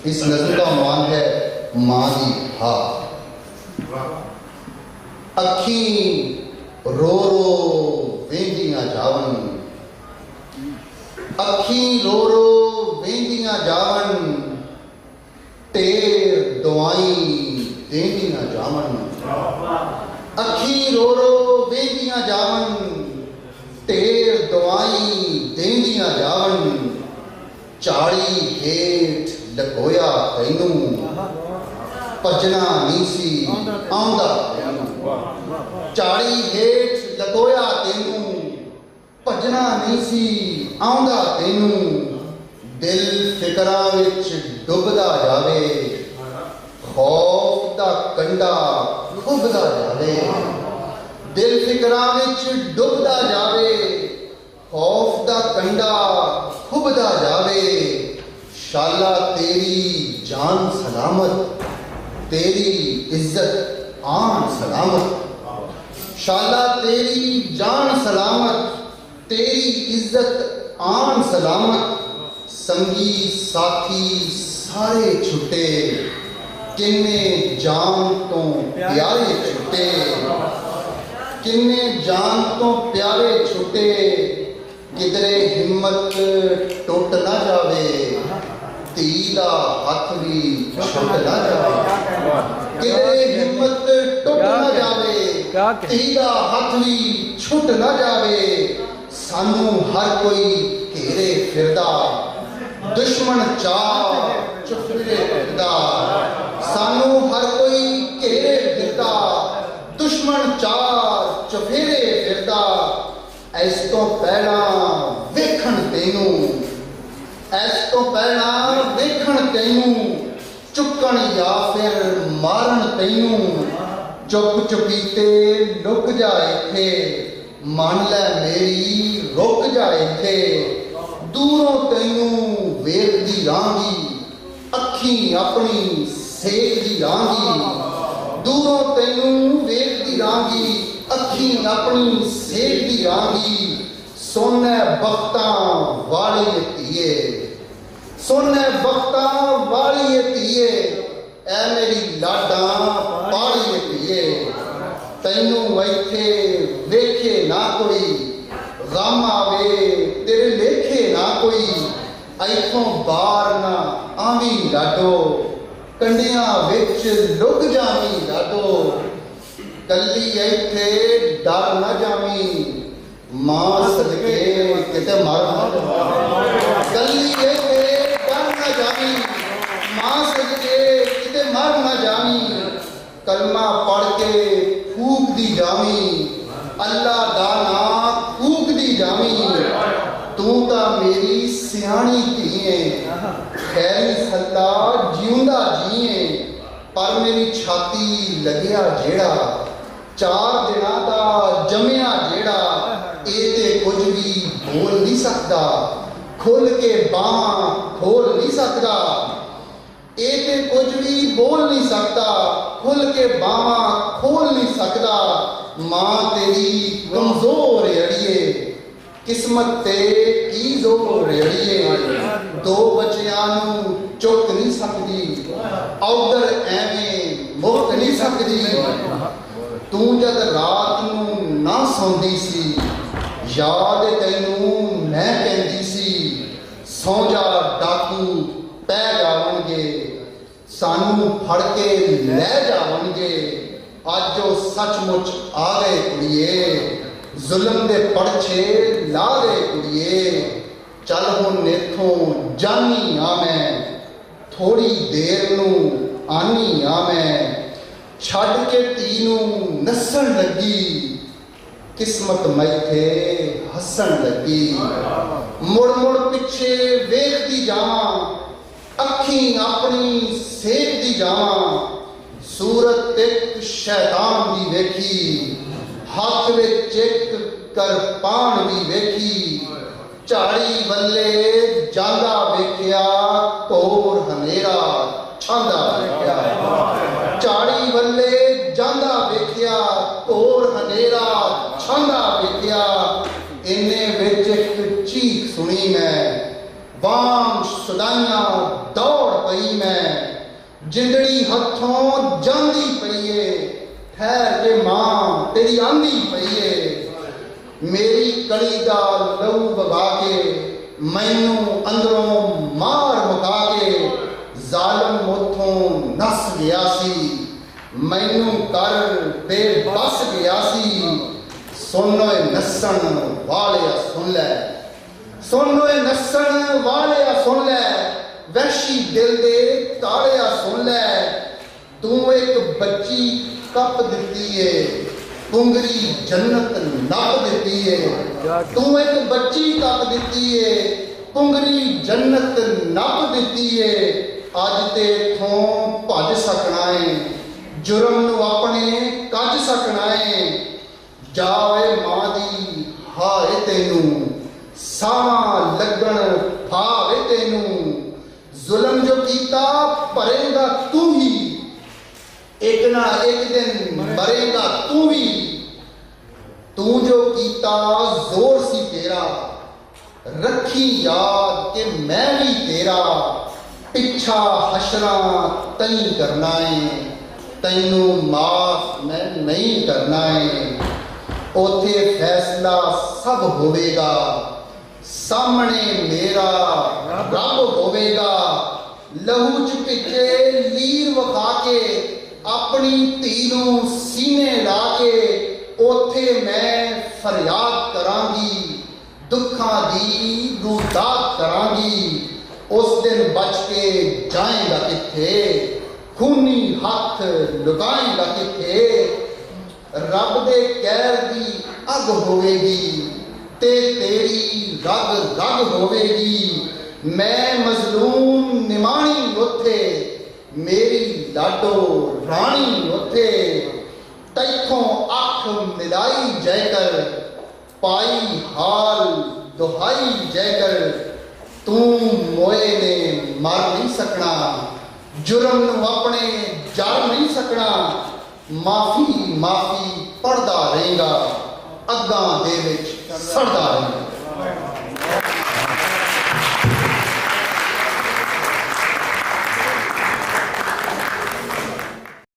इस नज़म का मान है मां दी हा। अखी रो रो वेंदियां जावन, अखी रो रो वेंदियां जावन, टेर दुआई देंदियां जावन। अखी रो रो वेंदियां जावन, टेर दुआई देंदियां जावन। चाड़ी हेठ लकोया तैनू, भजना नहीं सी आंदा। चाड़ी हेठ लकोया तैनू, भजना नहीं सी आंदा तैनू। दिल फिकरां विच डुबदा जावे, खौफ दा कंडा खुबदा जावे। दिल फिकरां विच डुबदा जावे, खौफ दा कंडा खुबदा जावे। शाला तेरी जान सलामत, तेरी इज्जत आन सलामत। शाला तेरी जान सलामत, तेरी इज्जत आन सलामत। संगी साथी सारे छुटे, किन्ने जान तो प्यारे छुटे। किन्ने जान तो प्यारे छुटे, किधरे हिम्मत टुट ना जावे। धी दा हथ भी छुट ना जावे, किधरे हिम्मत टुट ना जावे। धी दा हथ भी छुट ना जावे। सानू हर कोई घेरे फिरदा, दुश्मन चार चुफेरे फिरदा। सानू हर कोई घेरे फिरदा, दुश्मन चार चुफेरे फिरदा। इस तो पहला वेखण तैनू, इस तो पहला वेखण तैनू, चुकण या फिर मारन तैनू। चुप चुपीते लुक जाए थे, मान लै मेरी रुक जाए थे। दूरों तैनू वेखदी रांगी, अखी अपनी सेकदी रांगी। दूरों तैनू वेखदी रांगी, अखी अपनी सेकदी रांगी। सोने बख्तां वाली धीए, सोने बख्तां वाली धीए, ऐ मेरी लाडा पाली धीए। तैनू इत्थे वेखे ना कोई, गम आवे तेरे लेखे ना कोई। इथों बाहर ना आवी लाडो, कंडियां विच लुक जावी लाडो। कल्ली इत्थे डर ना जावी, मां सदके किते मर ना जावी। कल्ली इत्थे डर ना जावी, मां सदके किते मर ना जावी। कलमा पढ़ के फूक दी जावी, अल्लाह दा नाम फूक दी जावी। तू तां मेरी सियाणी धीए, खैरी सदा जिउंदा जीए। पर मेरी छाती लगिया जेड़ा, 4 दिनां दा जमिया जेड़ा। ए ते कुछ भी बोल नहीं सकदा, खुल के बाहां खोल नहीं सकदा। ए ते कुछ भी बोल नहीं सकता, खुल के बाहां खोल नहीं सकदा। मां तेरी कमजोर अड़िए, किस्मत ते की जोर अड़िए। 2 बच्चियां नू चुक नहीं सकदी, औदर एवें मुक नहीं सकदी। तू जद रात नू ना सौंदी सी, याद तैनू मैं कहंदी सी। सौ जा डाकू पै जावणगे, सानू फड़ के लै जावणगे। अज ओ सचमुच आ गए कुड़िए, जुल्म दे पड़छे ला गए कुड़िए। चल हुण इथों जानी आ मैं, थोड़ी देर नू आनी आ मैं। छड़ के धी नू नस्सण लगी, किस्मत मैथे हसन लगी। मुड़ मुड़ पिछे वेखदी जावां, अखी अपनी सेकदी जावां। सूरत एक शैतान दी वेखी, हाथ विच एक करपान भी वेखी। झाड़ी वल्ले जांदा वेखिया, घोर हनेरा छांदा वेखिया। झाड़ी वल्ले जांदा वेखिया, घोर हनेरा छांदा वेखिया। इन्ने विच एक चीख सुनी मैं, बाम शुदाइयां दौड़ ਪਈ ਮੈਂ, ਜਿੰਦੜੀ ਹੱਥੋਂ ਜਾਂਦੀ ਪਈ ਏ, ਠਹਿਰ ਕੇ ਮਾਂ ਤੇਰੀ ਆਂਦੀ ਪਈ ਏ। ਮੇਰੀ ਕਲੀ ਦਾ ਲਹੂ ਵਗਾ ਕੇ, ਮੈਨੂੰ ਅੰਦਰੋਂ ਮਾਰ ਮੁਕਾ ਕੇ, ਜ਼ਾਲਮ ਉਥੋਂ ਨਸ ਗਿਆ ਸੀ, ਮੈਨੂੰ ਕਰ ਬੇਬਸ ਗਿਆ ਸੀ। ਸੁਣ ਓਏ ਨੱਸਣ ਵਾਲਿਆ ਸੁਣ ਲੈ, ਸੁਣ ਓਏ ਨੱਸਣ ਵਾਲਿਆ ਸੁਣ ਲੈ, ਵਹਿਸ਼ੀ ਦਿਲ ਦੇ ਤਾੜਿਆ ਸੁਣ ਲੈ। ਤੂੰ ਇੱਕ ਬੱਚੀ ਕੱਪ ਦਿੱਤੀ ਏ, ਪੁੰਗਰੀ ਜੰਨਤ ਨੱਪ ਦਿੱਤੀ ਏ। ਤੂੰ ਇੱਕ ਬੱਚੀ ਕੱਪ ਦਿੱਤੀ ਏ, ਪੁੰਗਰੀ ਜੰਨਤ ਨੱਪ ਦਿੱਤੀ ਏ। ਅੱਜ ਤੇ ਇੱਥੋਂ ਭੱਜ ਸਕਣਾ ਏ, ਜੁਰਮ ਨੂੰ ਆਪਣੇ ਕੱਜ ਸਕਣਾ ਏ। ਜਾ ਓਏ ਮਾਂ ਦੀ ਹਾਏ ਤੈਨੂੰ, ਸਾਵਾਂ ਲੱਗਣ ਭਾਵੇ ਤੈਨੂੰ। ਜ਼ੁਲਮ ਜੋ ਕੀਤਾ ਭਰੇਗਾ ਤੂੰ ਹੀ, ਇੱਕ ਨਾ ਇੱਕ ਦਿਨ ਮਰੇਗਾ ਤੂੰ ਵੀ। ਤੂੰ ਜੋ ਕੀਤਾ ਜ਼ੋਰ ਸੀ ਤੇਰਾ, ਰੱਖੀ ਯਾਦ ਕਿ ਮੈਂ ਵੀ ਤੇਰਾ। ਪਿੱਛਾ ਹਸ਼ਰਾਂ ਤੈਂ ਕਰਨਾ ਏ, ਤੈਨੂੰ ਮਾਫ ਮੈਂ ਨਹੀਂ ਕਰਨਾ ਏ। ਉੱਥੇ ਫੈਸਲਾ ਸਭ ਹੋਵੇਗਾ, ਸਾਹਮਣੇ ਮੇਰਾ ਰੱਬ ਹੋਵੇਗਾ। ਲਹੂ ਚ ਭਿੱਜੇ ਲੀਰ ਵਿਖਾ ਕੇ, ਆਪਣੀ ਧੀ ਨੂੰ ਸੀਨੇ ਲਾ ਕੇ, ਉੱਥੇ ਮੈਂ ਫਰਿਆਦ ਕਰਾਂਗੀ, ਦੁੱਖਾਂ ਦੀ ਰੂਦਾਤ ਕਰਾਂਗੀ। ਉਸ ਦਿਨ ਬਚ ਕੇ ਜਾਏਗਾ ਕਿੱਥੇ, ਖੂਨੀ ਹੱਥ ਲੁਕਾਏਗਾ ਕਿੱਥੇ। ਰੱਬ ਦੇ ਕਹਿਰ ਦੀ ਅੱਗ ਹੋਵੇਗੀ ਤੇ ਤੇਰੀ ਰਗ ਰਗ ਹੋਵੇਗੀ। ਮੈਂ ਮਜ਼ਲੂਮ ਨਿਮਾਣੀ ਉੱਥੇ, ਮੇਰੀ ਲਾਡੋ ਰਾਣੀ ਉੱਥੇ। ਤੈਥੋਂ ਅੱਖ ਮਿਲਾਈ ਜੈਕਰ, ਪਾਈ ਹਾਲ ਦੁਹਾਈ ਜੈਕਰ। ਤੂੰ ਮੋਏ ਨੇ ਮਰ ਨਹੀਂ ਸਕਣਾ, ਜੁਰਮ ਨੂੰ ਆਪਣੇ ਜਰ ਨਹੀਂ ਸਕਣਾ। ਮਾਫੀ ਮਾਫੀ ਪੜਦਾ ਰਹੇਗਾ, ਅੱਗਾਂ ਦੇ ਵਿੱਚ ਸੜਦਾ ਰਹੇਗਾ।